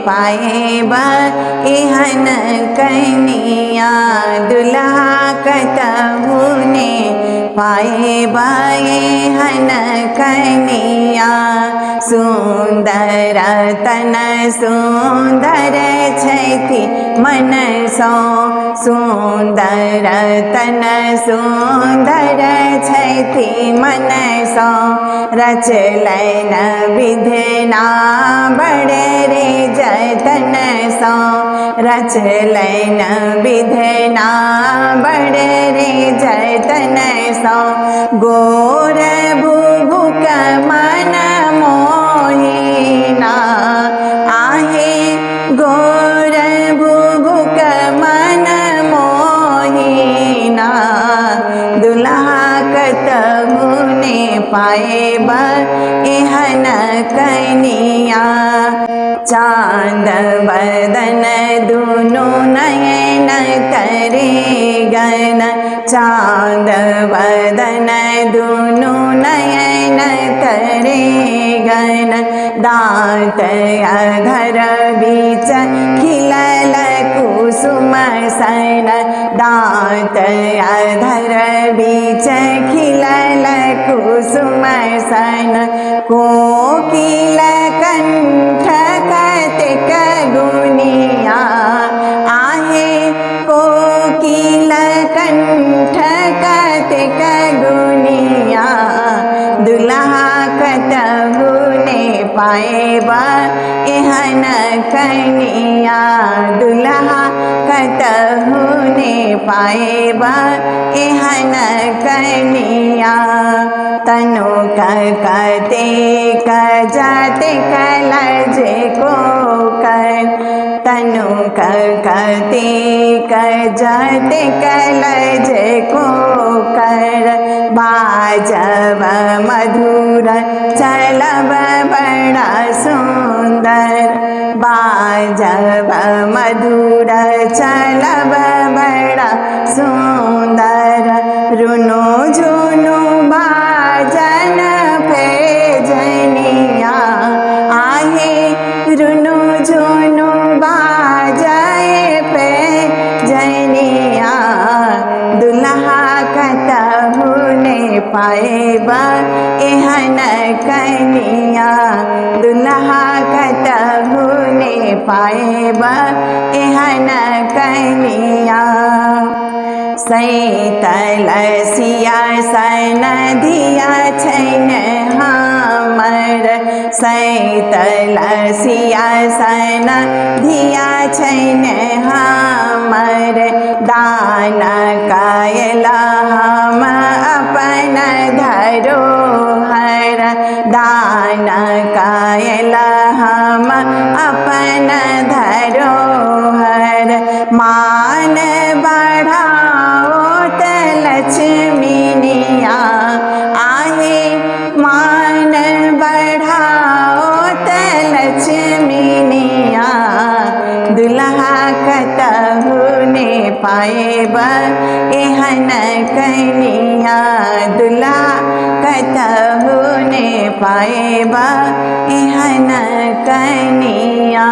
पाएब एहन कनिया दुल्हा कतहु ने पाएब एहन कनिया सुंदर तन सुंदर छथि मन सो सुंदर तन सुंदर छथि मन सो रचलन विधना बड़े रे जतन सो रचलन विधना बड़े रे जतन सो गोर बुभुक मन मोहिना आहे गोर बुभुक मन मोहिना दुल्हा कतहु ने पाएब एहन कनिया चांद बदन दुनु नयन करे गन चांद बदन दुनु नयन करे गन दांत अधर बीच खिलल कुसुम सन दांत अधर बीच खिलल कुसुम सन कोकिल कंठ कतिक गुनिया आहे कोकिल कंठ कतिक गुनिया दुल्हा कतहु ने पाएब एहन कनिया दुल्हा कतहु ने पाएब एहन कनिया तनु कतेक जाति कलज को कर तनु कतेक जाति कलज को कर बाजब मधुर चलब बड़ा सुंदर बाजब मधुर चलब बड़ा सुंदर रुनु झुनु बाजन पे जनिया आहे रुनु झुनु बाजाए पे जनिया दुल्हा कतहु ने पाएब एहन कनिया दुल्हा कतहु ने पाएब एहन कनिया सैतल सियासन धिया छैन हमर सैतल सियासन धिया छैन हमर दान कायला हम अपन धरोहर दान कायला हम अपन धरोहर मान बढ़ाओ लक्ष्मीनिया आहे मान बढ़ाओ लक्ष्मीनिया दुल्हा कतहु ने पाएब एहन कनिया दुल्हा कतहु ने पाएब एहन कनिया।